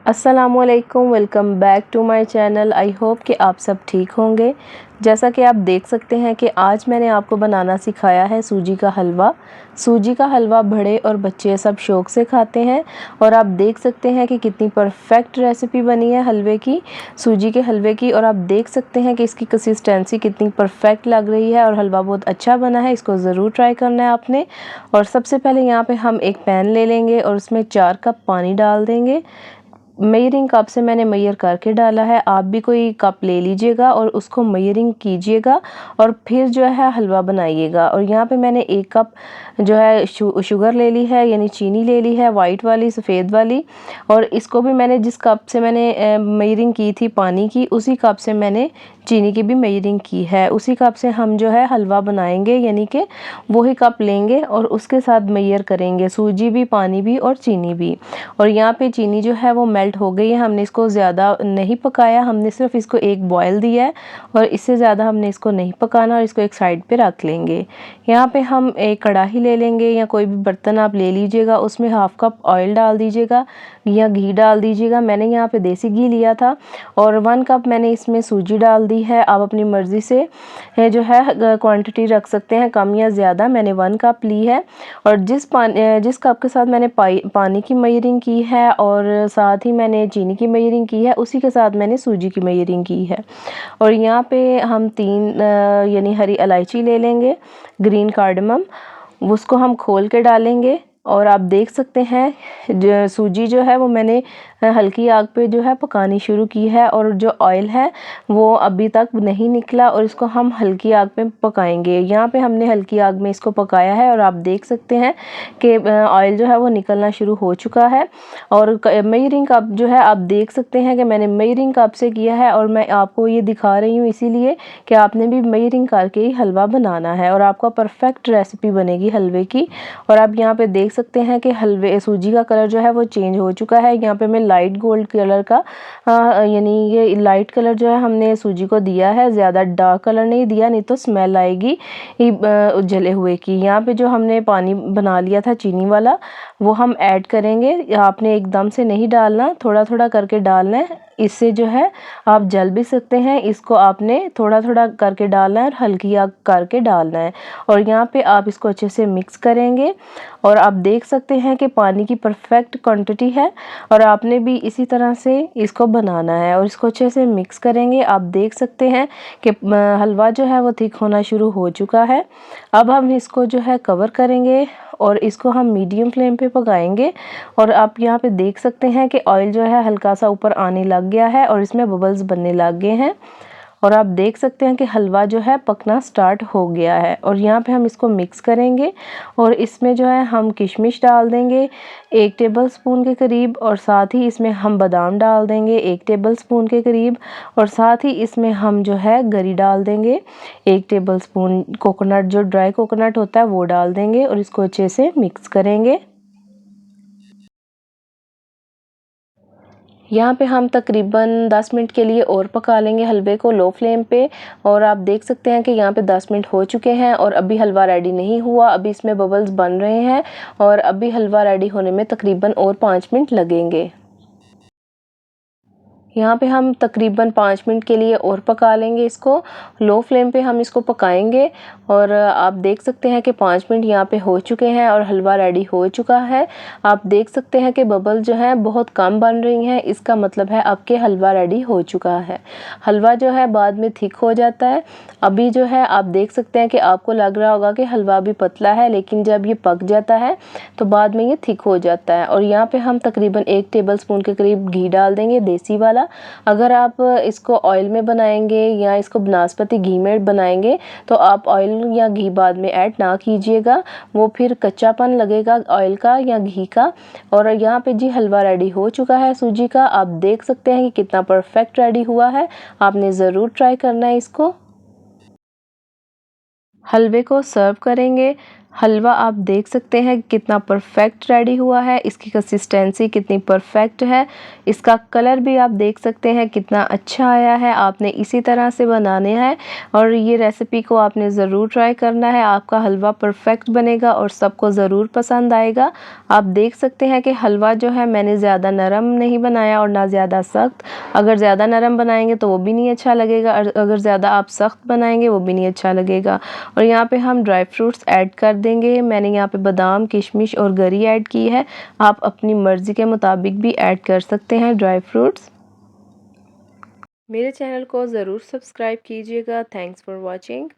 अस्सलामुअलैकुम, welcome back to my channel. I hope कि आप सब ठीक होंगे। जैसा कि आप देख सकते हैं कि आज मैंने आपको बनाना सिखाया है सूजी का हलवा। सूजी का हलवा बड़े और बच्चे सब शौक़ से खाते हैं और आप देख सकते हैं कि कितनी परफेक्ट रेसिपी बनी है हलवे की, सूजी के हलवे की। और आप देख सकते हैं कि इसकी कंसिस्टेंसी कितनी परफेक्ट लग रही है और हलवा बहुत अच्छा बना है। इसको ज़रूर ट्राई करना है आपने। और सबसे पहले यहाँ पे हम एक पैन ले लेंगे और उसमें 4 कप पानी डाल देंगे। मेजरिंग कप से मैंने मेजर करके डाला है, आप भी कोई कप ले लीजिएगा और उसको मेजरिंग कीजिएगा और फिर जो है हलवा बनाइएगा। और यहाँ पे मैंने 1 कप जो है शुगर ले ली है, यानी चीनी ले ली है, वाइट वाली, सफ़ेद वाली। और इसको भी मैंने जिस कप से मैंने मेजरिंग की थी पानी की, उसी कप से मैंने चीनी की भी मेजरिंग की है। उसी कप से हम जो है हलवा बनाएंगे, यानी कि वही कप लेंगे और उसके साथ मेजर करेंगे, सूजी भी, पानी भी और चीनी भी। और यहाँ पे चीनी जो है वो मेल्ट हो गई है। हमने इसको ज़्यादा नहीं पकाया, हमने सिर्फ इसको एक बॉयल दिया है और इससे ज़्यादा हमने इसको नहीं पकाना और इसको एक साइड पे रख लेंगे। यहाँ पे हम एक कढ़ाई ले लेंगे या कोई भी बर्तन आप ले लीजिएगा, उसमें हाफ कप ऑयल डाल दीजिएगा या घी डाल दीजिएगा। मैंने यहाँ पे देसी घी लिया था और 1 कप मैंने इसमें सूजी डाल दी है। आप अपनी मर्ज़ी से जो है क्वांटिटी रख सकते हैं, कम या ज़्यादा। मैंने 1 कप ली है और जिस कप के साथ मैंने पानी की मेजरिंग की है और साथ ही मैंने चीनी की मेजरिंग की है, उसी के साथ मैंने सूजी की मेजरिंग की है। और यहाँ पे हम 3 यानी हरी इलायची ले लेंगे, ग्रीन कार्डमम, उसको हम खोल के डालेंगे। और आप देख सकते हैं जो सूजी जो है वो मैंने हल्की आग पे जो है पकानी शुरू की है और जो ऑयल है वो अभी तक नहीं निकला और इसको हम हल्की आग पे पकाएंगे। यहाँ पे हमने हल्की आग में इसको पकाया है और आप देख सकते हैं कि ऑयल जो है वो निकलना शुरू हो चुका है। और मेजरिंग कप जो है आप देख सकते हैं कि मैंने मेजरिंग कप से किया है और मैं आपको ये दिखा रही हूँ इसीलिए कि आपने भी मेजरिंग करके ही हलवा बनाना है और आपका परफेक्ट रेसिपी बनेगी हलवे की। और आप यहाँ पे देख सकते हैं कि हलवे सूजी का कलर जो है वो चेंज हो चुका है। यहाँ पे मैं लाइट गोल्ड कलर का यानी ये लाइट कलर जो है हमने सूजी को दिया है, ज़्यादा डार्क कलर नहीं दिया, नहीं तो स्मेल आएगी जले हुए की। यहाँ पे जो हमने पानी बना लिया था चीनी वाला वो हम ऐड करेंगे। आपने एकदम से नहीं डालना, थोड़ा थोड़ा करके डालना है, इससे जो है आप जल भी सकते हैं। इसको आपने थोड़ा थोड़ा करके डालना है और हल्की आग करके डालना है। और यहाँ पे आप इसको अच्छे से मिक्स करेंगे और आप देख सकते हैं कि पानी की परफेक्ट क्वांटिटी है और आपने भी इसी तरह से इसको बनाना है और इसको अच्छे से मिक्स करेंगे। आप देख सकते हैं कि हलवा जो है वो थिक होना शुरू हो चुका है। अब हम इसको जो है कवर करेंगे और इसको हम मीडियम फ्लेम पे पकाएंगे। और आप यहाँ पे देख सकते हैं कि ऑयल जो है हल्का सा ऊपर आने लग गया है और इसमें बबल्स बनने लग गए हैं और आप देख सकते हैं कि हलवा जो है पकना स्टार्ट हो गया है। और यहाँ पे हम इसको मिक्स करेंगे और इसमें जो है हम किशमिश डाल देंगे 1 टेबलस्पून के करीब और साथ ही इसमें हम बादाम डाल देंगे 1 टेबलस्पून के करीब और साथ ही इसमें हम जो है गरी डाल देंगे 1 टेबलस्पून। कोकोनट, जो ड्राई कोकोनट होता है वो डाल देंगे और इसको अच्छे से मिक्स करेंगे। यहाँ पे हम तकरीबन 10 मिनट के लिए और पका लेंगे हलवे को लो फ्लेम पे। और आप देख सकते हैं कि यहाँ पे 10 मिनट हो चुके हैं और अभी हलवा रेडी नहीं हुआ, अभी इसमें बबल्स बन रहे हैं और अभी हलवा रेडी होने में तकरीबन और 5 मिनट लगेंगे। यहाँ पे हम तकरीबन 5 मिनट के लिए और पका लेंगे इसको, लो फ्लेम पे हम इसको पकाएंगे। और आप देख सकते हैं कि 5 मिनट यहाँ पे हो चुके हैं और हलवा रेडी हो चुका है। आप देख सकते हैं कि बबल जो हैं बहुत कम बन रही हैं, इसका मतलब है आपके हलवा रेडी हो चुका है। हलवा जो है बाद में थिक हो जाता है। अभी जो है आप देख सकते हैं कि आपको लग रहा होगा कि हलवा अभी पतला है, लेकिन जब ये पक जाता है तो बाद में ये थिक हो जाता है। और यहाँ पे हम तकरीबन 1 टेबलस्पून के करीब घी डाल देंगे, देसी वाला। अगर आप इसको ऑयल में बनाएंगे या इसको बनास्पति घी में बनाएंगे तो आप ऑयल या घी बाद में ऐड ना कीजिएगा, वो फिर कच्चापन लगेगा ऑयल का या घी का। और यहाँ पे जी हलवा रेडी हो चुका है सूजी का। आप देख सकते हैं कि कितना परफेक्ट रेडी हुआ है। आपने ज़रूर ट्राई करना है इसको। हलवे को सर्व करेंगे हलवा आप देख सकते हैं कितना परफेक्ट रेडी हुआ है, इसकी कंसिस्टेंसी कितनी परफेक्ट है, इसका कलर भी आप देख सकते हैं कितना अच्छा आया है। आपने इसी तरह से बनाने हैं और ये रेसिपी को आपने ज़रूर ट्राई करना है। आपका हलवा परफेक्ट बनेगा और सबको ज़रूर पसंद आएगा। आप देख सकते हैं कि हलवा जो है मैंने ज़्यादा नरम नहीं बनाया और ना ज़्यादा सख्त। अगर ज़्यादा नरम बनाएंगे तो वो भी नहीं अच्छा लगेगा, और अगर ज़्यादा आप सख्त बनाएंगे वो भी नहीं अच्छा लगेगा। और यहाँ पे हम ड्राई फ्रूट्स ऐड कर देंगे। मैंने यहाँ पे बादाम, किशमिश और गरी ऐड की है। आप अपनी मर्ज़ी के मुताबिक भी ऐड कर सकते हैं ड्राई फ्रूट्स। मेरे चैनल को ज़रूर सब्सक्राइब कीजिएगा। Thanks for watching.